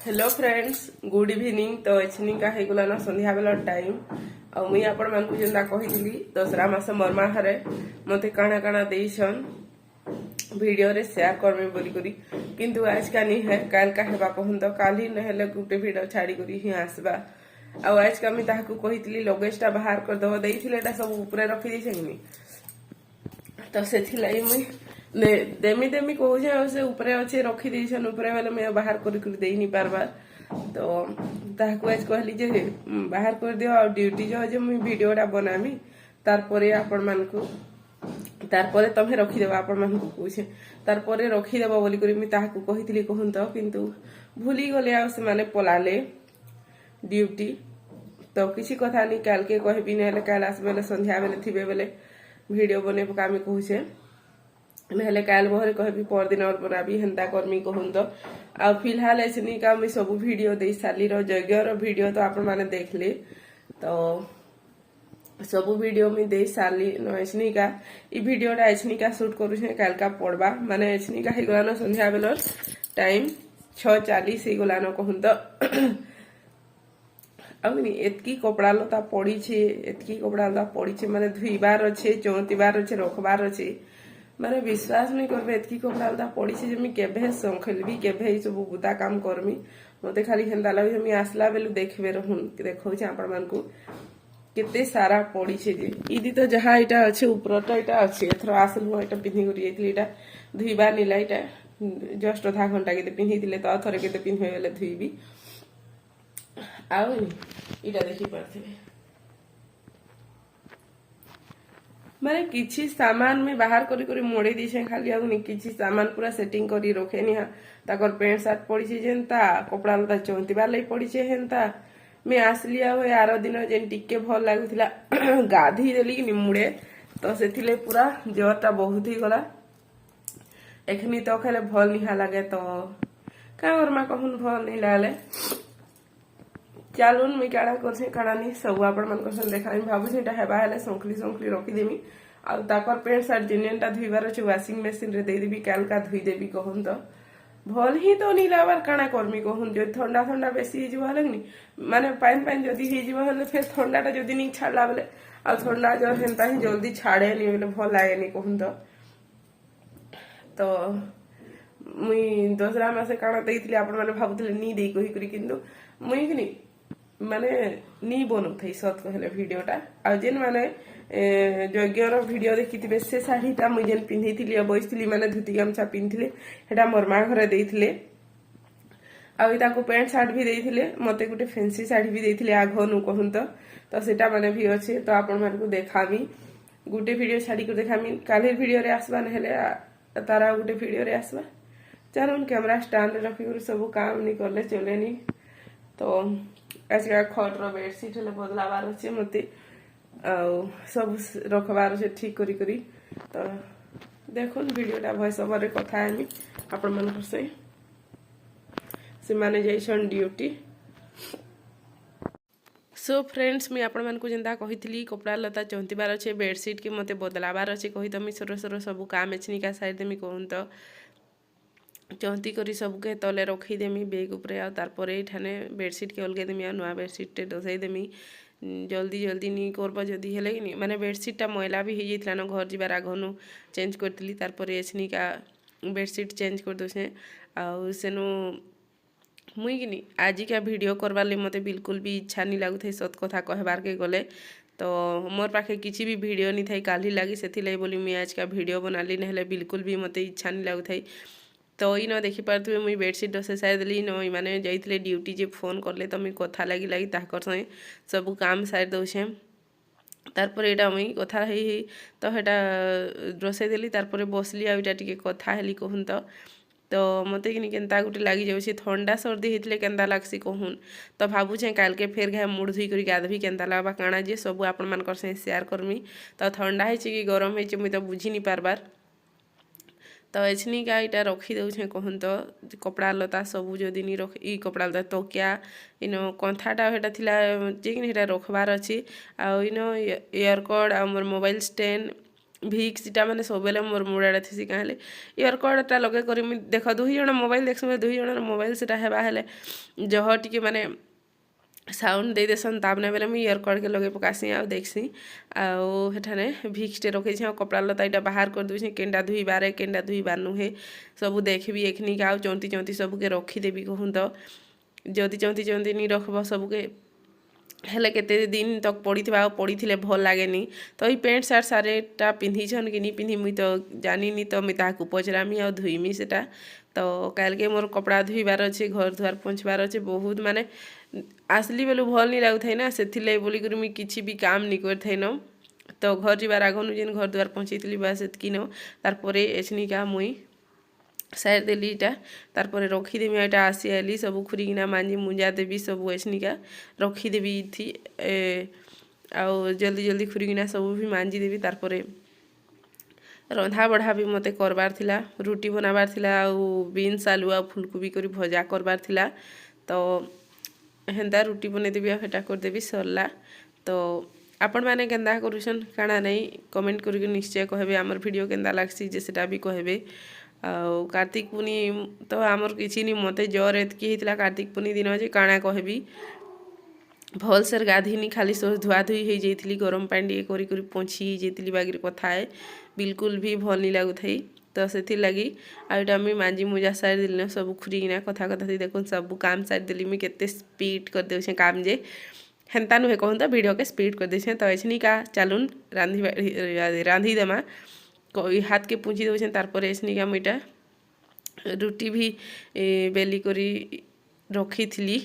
Hello friends good evening तो एछनिका हेगुलान संध्या bell time आ मुई आपण मानकु जेंदा कहितली दसरा मास मरमा हरे मते काना काना देइछन वीडियो रे शेयर करमे बोली करी किंतु आज का नहीं है काल का हेबा कहन तो काल ही नहेले गुटे वीडियो छाड़ी करी ही आसबा आ आज का मी ताहाकु कहितली लगेजटा बाहर कर दो देइथिले एटा सब ऊपर रखी देछनी तो सेथिलाई मुई देमी देमी कहूँ से ऊपर अच्छे रखी देछन ऊपर वाले मैं बाहर कर दे नहीं पारबा तो ताकू आज कहली जे बाहर कर दियो आ ड्यूटी जो जे मुई वीडियोटा बनामी तारपरे आपण मानकु तारपरे तमे रखी देबा आपण मानकु कहूछे तारपरे रखी देबा बोली करी मी ताकू कहितली कहून तो किंतु भूली गले आ से माने पलाले ड्यूटी तो किसी कथा नहीं काल के कहबी नेले काल आसबेले संध्या बेले थिबे बेले वीडियो बने कामी कहूछे नहले काल बहरे कहबी परदिन और बनाबी हेन्ता करमी कहून तो आ फिलहाल ऐसनी का मैं सब वीडियो दे साली यज्ञर वीडियो तो आपण माने देखले तो सब वीडियो में दे साली न ऐसनी का ई वीडियोटा ऐसनी का शूट करू छे काल का पड़बा माने ऐसनी का हेगलानो संध्या बेलर टाइम 6:40 हेगलानो कहून तो अबनी एतकी कपड़ा लता पड़ी छे एतकी कपड़ा लता पड़ी छे माने धुईबार अच्छे चौंतीबार अच्छे रखबार अच्छे माने विश्वास नहीं करबे एतकी कपड़ा लता पड़ी छे जे मी केभे संखेलबी केभे ई सब बुता काम करमी मते खाली हेंदा लागे मी आसला बेलु देखबे रहून देखौ छे आपण मानकु केते सारा पड़ी छे जे इदी तो जहा इटा अच्छे ऊपरटा इटा अच्छे एथरो आसलु इटा पिन्ही करी जेतली इटा धुईबार निला इटा जस्ट आधा घंटा के पिन्ही दिले तो थरे के पिन्हे बेले धुईबी आउ इटा देखि परथिबे माने किछि सामान में बाहर करी करी मोड़ी दिछे खाली आउनी किछि सामान पूरा सेटिंग करी रखेनी हा ताकर पैंट शर्ट पड़ी छे जेंता कपड़ा लता चौंतीबार लई पड़ी छे हेंता मैं आसली आ आर दिन जेन टिके भल लागुथिला गाधी देली कि मुड़े तो सेथिले पूरा जरटा बहुत ही गला एखनी तो खाले भल निहा लागे तो का करमा कहून भल नहीं लागले चलून मुई काड़ा करछे काड़ा नहीं सब आपण मन करछन देखाई भाबु छे एटा हेबा हेले संखली संखली रखी देमी आ ताकर पैंट शर्ट जिनेनटा धुईबार अछि वाशिंग मशीन रे दे देबी काल का धुई देबी कहून तो भल ही तो नहीं लाबार काना करमी कहून जो ठंडा ठंडा बेसी ही जीवा लगनी माने पाइन पाइन जदी ही जीवा हले फिर ठंडाटा जदी नहीं छाड़ला बेले आ ठंडा जो हेंता ही जल्दी छाड़े नहीं बेले भल लागे नहीं कहून तो मुई दसरा मासे काना देइथिले आपण माने भाबुथिले नी देई कहि करी किंतु मुई कि माने नी बनु थई सत कहले वीडियोटा आ जेन माने यज्ञर वीडियो देखिथिबे से साड़ीटा मुई जेन पिन्हिथिली बइथिली माने धुती गामछा पिन्थिले हेटा मोर मा घरे देइथिले आ ताको पैंट शर्ट भी देइथिले मते गुटे फैंसी साड़ी भी देइथिले आघनु कहून तो सेटा माने भी अछि तो आपण मानकु देखामी गुटे वीडियो छाडी को देखामी काली वीडियो रे आसबा नहेले तारा गुटे वीडियो रे आसबा चलून कैमरा स्टैंड रखी सब काम नहीं करले चलेनी तो आज का खटर बेडसीट हेले बदलाबार अच्छे मत सब रखबार अच्छे ठीक करी करी तो देखुन वीडियोटा भॉइस ओवर रे कथा आमी आपण मन से माने जाइछन ड्यूटी सो फ्रेंड्स मी आपण मन को जेंता कहितली कपड़ा लता चौंतीबार अच्छे बेडसीट के मते बदलाबार अच्छे कही तो मी सोरो सोरो सब काम एछनी का साइड देमी कहून तो चौंती करी सबके तले रखीदेमी बेग उपरे आ तारपरे ठाने बेडसीट के अलगे देमी आ नुआ बेडसीट डसई देमी जल्दी जल्दी नहीं करब जदि हेले कि माने बेडसीटा मैला भी हो जाता न घर जीवार आगनु चेंज करती तारपरे एछनी का बेडसीट चेंज कर दोसे आउ सेनु मुई कि आज का वीडियो करवार ले मते बिल्कुल भी इच्छा नहीं लगू थे सत कथा कहबार के गले तो मोर पाखे किसी भी वीडियो नहीं थी काली लगी से बोली मुई आज का वीडियो बनाली नहले बिल्कुल भी मते इच्छा नहीं लगू थी तो इन देखी पारे मुई बेडसीट डसे सारी देली इन मैंने जाइए ड्यूटी जे फोन करले तो मुई कथा लगी लगी ताकर संगे सब काम सारी दौछे तारपर एटा मुई कथा ही तो हेटा रोसे देली तारपर बसली आटा टिके कथा हेली कहून तो मते कि केन्ता गुटे लगी जाऊँगी ठंडा सर्दी होते केन्ता लगसी कहून तो भावुचे काल के फेर घाए मुड़ धुई कर गाधबी केन्ता लगवा काଣା जे सब आपण मानकर से शेयर करमी तो ठंडा है कि गरम है मुई तो बुझी नहीं पारबार तो एछनी का इटा रखी दौछे कहून तो कपड़ा लता सबू जदि नहीं रख ई कपड़ा लता तकिया इन कंथाटा हेटा थिला जे कि हेटा रखबार अछि आ इन इयरकड आ मोर मोबाइल स्टैंड ଭିକ୍ସଟା ମାନେ ସବୁବେଳେ ମୋର ମୁଡ଼ାରେ ଥିସି କାଁ ହେଲେ ଇୟର କର୍ଡ଼ଟା ଲଗେଇ କରି ମୁଇଁ ଦେଖ ଦୁଇ ଜଣ ମୋବାଇଲ ଦେଖ୍ସୁଁ ଦୁଇ ଜଣର ମୋବାଇଲ ସେଟା ହେବା ହେଲେ ଜହ ଟିକେ ମାନେ ସାଉଣ୍ଡ ଦେଇ ଦେସନ୍ ତାପରେ ବେଲେ ମୁଇଁ ଇୟର କର୍ଡ଼କେ ଲଗେଇ ପକାସି ଆଉ ଦେଖ୍ସି ଆଉ ସେଠାରେ ଭିକ୍ସଟେ ରଖେଇଛି ଆଉ କପଡ଼ା ଲତା ଏଇଟା ବାହାର କରିଦେଉଛେ କେନ୍ଟା ଧୁଇବାରେ କେନ୍ଟା ଧୁଇବାର ନୁହେଁ ସବୁ ଦେଖିବି ଏଖନିକା ଆଉ ଚନ୍ତି ଚନ୍ତି ସବୁକେ ରଖିଦେବି କହୁନ୍ ତ ଯଦି ଚନ୍ତି ଚନ୍ତି ନି ରଖବ ସବୁକେ ହେଲେ କେତେ ଦିନ ତକ୍ ପଡ଼ିଥିବା ଆଉ ପଡ଼ିଥିଲେ ଭଲ ଲାଗେନି ତ ଏଇ ପ୍ୟାଣ୍ଟ ସାର୍ଟ ଶାଢ଼ୀଟା ପିନ୍ଧିଛନ୍ କି ନି ପିନ୍ଧି ମୁଇଁ ତ ଜାନିନି ତ ମୁଇଁ ତାହାକୁ ପଚରାମି ଆଉ ଧୁଇମି ସେଟା ତ କାଲ୍କେ ମୋର କପଡ଼ା ଧୁଇବାର ଅଛେ ଘର ଦୁଆର ପୋଛବାର ଅଛେ ବହୁତ ମାନେ ଆସିଲି ବେଲୁ ଭଲ ନି ଲାଗୁଥାଏ ନା ସେଥିର୍ଲାଗି ବୋଲିକରି ମୁଇଁ କିଛି ବି କାମ ନି କରିଥାଇନ ତ ଘର ଯିବାର ଆଗନୁ ଯେନ୍ ଘର ଦୁଆର ପହଞ୍ଚେଇଥିଲି ବାସ୍ ଏତ୍କି ନ ତାରପରେ ଏଛନିକା ମୁଇଁ ସାଇड ଦେଲି ଇଟା ତାରପରେ ରଖିଦେମି ଏଇଟା ଆସି ଆଇଲି ସବୁ ଖୁରିକିନା ମାଞ୍ଜି ମୁଞ୍ଜା ଦେବି ସବୁ ଏଛନିକା ରଖିଦେବି ଇଥି ଆଉ ଜଲ୍ଦି ଜଲ୍ଦି ଖୁରିକିନା ସବୁ ବି ମାଞ୍ଜି ଦେବି ତାରପରେ ରନ୍ଧା ବଢ଼ା ବି ମୋତେ କରବାର ଥିଲା ରୁଟି ବନାବାର ଥିଲା ଆଉ ବିନ୍ସ ଆଲୁ ଆଉ ଫୁଲକୋବି କରି ଭଜା କରବାର ଥିଲା ତ ହେନ୍ତା ରୁଟି ବନେଇଦେବି ଆଉ ହେଟା କରିଦେବି ସରଲା ତ ଆପଣମାନେ କେନ୍ତା କରୁଛନ୍ କାଣା ନାଇଁ କମେଣ୍ଟ କରିକି ନିଶ୍ଚୟ କହିବେ ଆମର ଭିଡ଼ିଓ କେନ୍ତା ଲାଗ୍ସି ଯେ ସେଟା ବି କହିବେ ଆଉ କାର୍ତ୍ତିକ ପୂର୍ଣ୍ଣି ତ ଆମର କିଛି ନି ମୋତେ ଜ୍ୱର ଏତ୍କି ହେଇଥିଲା କାର୍ତ୍ତିକ ପୂର୍ଣ୍ଣି ଦିନ ଯେ କାଣା କହିବି ଭଲସେ ଗାଧେଇନି ଖାଲି ଧୁଆ ଧୁଇ ହେଇଯାଇଥିଲି ଗରମ ପାଣି ଟିକେ କରି କରି ପୋଛି ହେଇଯାଇଥିଲି ବାଗିରି କଥା ହେ ବିଲକୁଲ ବି ଭଲ ନି ଲାଗୁଥାଇ ତ ସେଥିର୍ଲାଗି ଆଉ ଏଇଟା ମୁଇଁ ମାଞ୍ଜି ମୁଜା ସାରି ଦେଲି ସବୁ ଖୁରିକିନା କଥା କଥା ଦେଖୁନ୍ ସବୁ କାମ ସାରିଦେଲି ମୁଇଁ କେତେ ସ୍ପିଡ଼ କରିଦେଉଛେ କାମ ଯେ ହେନ୍ତା ନୁହେଁ କହୁନ୍ ତ ଭିଡ଼ିଓକେ ସ୍ପିଡ଼ କରିଦେଇଛେ ତ ଏଛନିକା ଚାଲୁନ୍ ରାନ୍ଧିଦେମା ହାତକେ ପୁଞ୍ଜି ଦେଉଛେ ତାରପରେ ଏଛନିକା ମୁଇଁଟା ରୁଟି ବି ବେଲି କରି ରଖିଥିଲି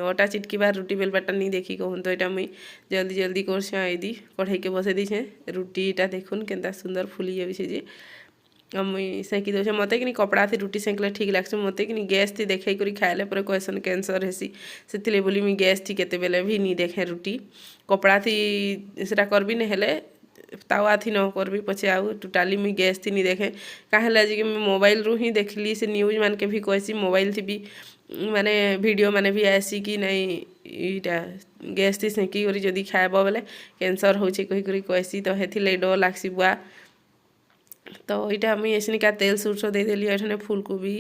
ଅଟା ଚିଟକିବାର ରୁଟି ବେଲବାରଟା ନି ଦେଖି କହୁନ୍ ତ ଏଇଟା ମୁଇଁ ଜଲ୍ଦି ଜଲ୍ଦି କରଛେ ଏଇଦି କଢ଼େଇକେ ବସେଇ ଦେଇଛେ ରୁଟିଟା ଦେଖୁନ୍ କେନ୍ତା ସୁନ୍ଦର ଫୁଲି ଯାଉଛେ ଯେ ଆଉ ମୁଇଁ ସେକି ଦେଉଛେ ମୋତେ କିନି କପଡ଼ାଥି ରୁଟି ସେକିଲେ ଠିକ୍ ଲାଗ୍ସି ମୋତେ କିନି ଗ୍ୟାସ୍ଥି ଦେଖେଇ କରି ଖାଇଲେ ପରେ କହେସନ୍ କ୍ୟାନ୍ସର ହେସି ସେଥିର୍ଲାଗି ବୋଲି ମୁଇଁ ଗ୍ୟାସ୍ଥି କେତେବେଲେ ବି ନି ଦେଖେ ରୁଟି କପଡ଼ାଥି ସେଟା କରବି ନି ହେଲେ ତାୱାଥି ନ କରବି ପଛେ ଆଉ ଟୋଟାଲି ମୁଇଁ ଗ୍ୟାସ୍ଥି ନି ଦେଖେ କାଁ ହେଲା ଯେ କି ମୁଇଁ ମୋବାଇଲରୁ ହିଁ ଦେଖିଲି ସେ ନ୍ୟୁଜ୍ ମାନକେ ବି କହିସି ମୋବାଇଲଥି ବି ମାନେ ଭିଡ଼ିଓ ମାନେ ବି ଆସି କି ନାଇଁ ଇଟା ଗ୍ୟାସ୍ଥି ସେକି କରି ଯଦି ଖାଇବ ବେଲେ କ୍ୟାନ୍ସର ହଉଛେ କହିକରି କହିସି ତ ହେଥିର୍ଲାଗି ଡର ଲାଗ୍ସି ବୁଆ ତ ଏଇଟା ମୁଇଁ ଏଛନିକା ତେଲ ସୋରିଷ ଦେଇଦେଲି ଏଠାନେ ଫୁଲକୋବି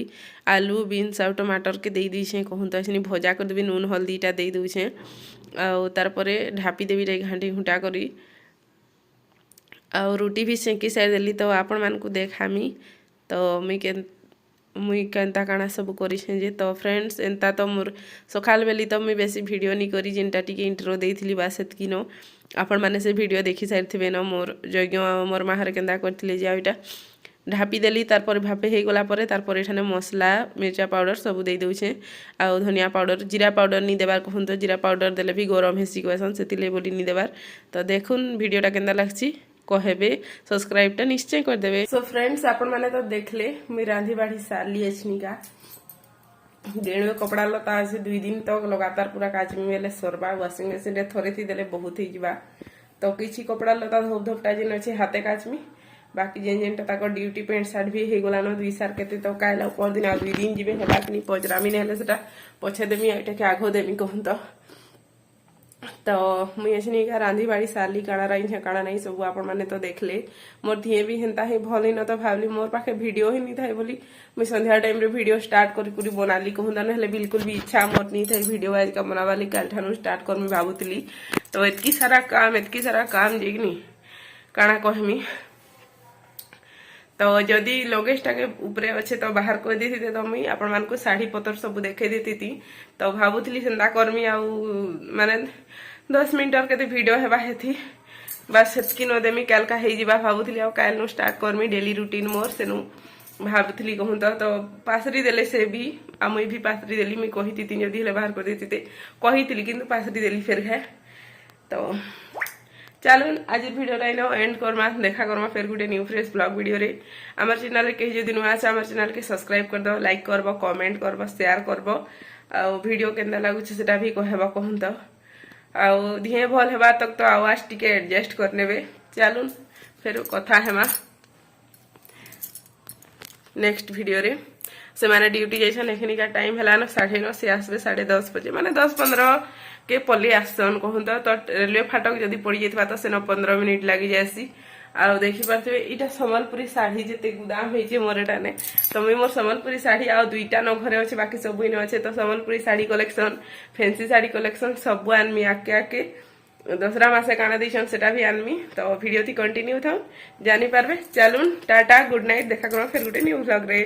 ଆଲୁ ବିନ୍ସ ଆଉ ଟମାଟରକେ ଦେଇ ଦେଇଛେ କହୁନ୍ ତ ଏଛନି ଭଜା କରିଦେବି ନୁନ୍ ହଳଦୀଟା ଦେଇ ଦେଉଛେ ଆଉ ତାରପରେ ଢାପି ଦେବି ଟିକେ ଘାଣ୍ଟି ଘୁଣ୍ଟା କରି ଆଉ ରୁଟି ବି ସେକି ସାରିଦେଲି ତ ଆପଣମାନଙ୍କୁ ଦେଖାମି ତ ମୁଇଁ କେନ୍ତା କାଣା ସବୁ କରିଛେ ଯେ ତ ଫ୍ରେଣ୍ଡସ୍ ଏନ୍ତା ତ ମୋର୍ ସକାଳ ବେଲି ତ ମୁଇଁ ବେଶୀ ଭିଡ଼ିଓ ନି କରି ଯେନ୍ଟା ଟିକେ ଇଣ୍ଟ୍ରୋ ଦେଇଥିଲି ବାସ୍ ସେତ୍କି ନ ଆପଣମାନେ ସେ ଭିଡ଼ିଓ ଦେଖି ସାରିଥିବେ ନ ମୋର୍ ଯଜ୍ଞ ମୋର୍ ମାହରେ କେନ୍ତା କରିଥିଲେ ଯେ ଆଉ ଏଇଟା ଢାପି ଦେଲି ତାରପରେ ଭାପେ ହେଇଗଲା ପରେ ତାରପରେ ଏଠାନେ ମସଲା ମିର୍ଚା ପାଉଡ଼ର ସବୁ ଦେଇ ଦେଉଛେ ଆଉ ଧନିଆ ପାଉଡ଼ର ଜିରା ପାଉଡ଼ର ନି ଦେବାର କହୁନ୍ ତ ଜିରା ପାଉଡ଼ର ଦେଲେ ବି ଗରମ ହେସି କହିସନ୍ ସେଥିର୍ଲାଗି ବୋଲି ନି ଦେବାର ତ ଦେଖୁନ୍ ଭିଡ଼ିଓଟା କେନ୍ତା ଲାଗ୍ସି कहबे सब्सक्राइबटा निश्चय करदेबे सो फ्रेंड्स आपण माने तो देखले मुई रांधी बाढ़ी सारली एछनिका डेणवे कपड़ा लता आज 2 दिन तक लगातार पूरा काचमी बेले सरबा वाशिंग मशीन रे थरे थी देले बहुत ही जिबा तो किछि कपड़ा लता धोप धोपटा जिन अछि हाथे काचमी बाकी जेन जेनटा ताको ड्यूटी पैंट शर्ट भी हे गला न 2 सार केते तो कायला ऊपर दिन आ 2 दिन जिबे हेला कि पजरामी नेले सेटा पछे देमी एटा के आगो देमी कहन तो मुई एछनिका रांधी बाड़ी सारली काଣା राई काଣା नहीं सब आपण माने तो देखले मोर दिए भी हेंता ही भल ही न तो भाबली मोर पाखे वीडियो ही नहीं थाई बोली मुई संध्या टाइम रे वीडियो स्टार्ट करी करी बनाली कहूंदा न हेले बिल्कुल भी इच्छा मोर नहीं थाई वीडियो आज का बनावाली काल ठानु स्टार्ट करमी भाबुतली तो एतकी सारा काम जेगनी काଣା कहमी तो जदि लगेजटा के ऊपर अच्छे तो बाहर कर दी थी तो मुई आपण मान को साड़ी पतर सब देखे देती थी तो भाबुतली सेंता करमी आउ माने 10 मिनट के वीडियो हेबा हेथी बस सेतकी न देमी काल का हे जिबा भाबुतली आ काल नो स्टार्ट करमी डेली रूटीन मोर सेनु भाबुतली कहूं तो पासरी देले से भी आ मुई भी पासरी देली मुई कहिती तीन जदि हेले बाहर कर देती ते कहितली किंतु पासरी देली फिर है तो चलून आज वीडियो लाइन एंड करमा देखा करमा फिर गोटे न्यू फ्रेश ब्लॉग वीडियो रे आमर चैनल रे कहीं जदि नुआ आमर चैनल के सब्सक्राइब कर दो लाइक करबो कमेंट करबो शेयर करबो आ वीडियो केंदा लागु छै सेटा भी कहबो कहूं तो आ दिहे भल हेबा तक तो आवाज टिके एडजस्ट करनेबे चलून फिर कथा हेमा नेक्स्ट वीडियो रे से माने ड्यूटी जैसा लेखनी का टाइम है 9:30 से आसबे 10:30 बजे माने 10-15 के पल्ली आसन कहूँ तो रेलवे फाटक जदि पड़ जाता तो से 15 मिनिट लगी जासी ଆଉ ଦେଖିପାରୁଥିବେ ଏଇଟା ସମ୍ବଲପୁରୀ ଶାଢୀ ଯେତେ ଗୁଦାମ ହେଇଛି ମୋର ଏଟାନେ ତ ମୁଇଁ ମୋର ସମ୍ବଲପୁରୀ ଶାଢୀ ଆଉ ଦୁଇଟା ନ ଘରେ ଅଛି ବାକି ସବୁ ଇନ ଅଛି ତ ସମ୍ବଲପୁରୀ ଶାଢୀ କଲେକ୍ସନ ଫେନ୍ସି ଶାଢୀ କଲେକ୍ସନ ସବୁ ଆନମି ଆକେ ଆକେ ଦଶରା ମାସେ କାଣା ଦେଇଛନ୍ ସେଟା ବି ଆନମି ତ ଭିडिଓ ଥି कंटिन्यू थाउ जानी पारबे चलून टाटा गुड नाइट देखा करो फिर गुटे न्यू व्लॉग रे।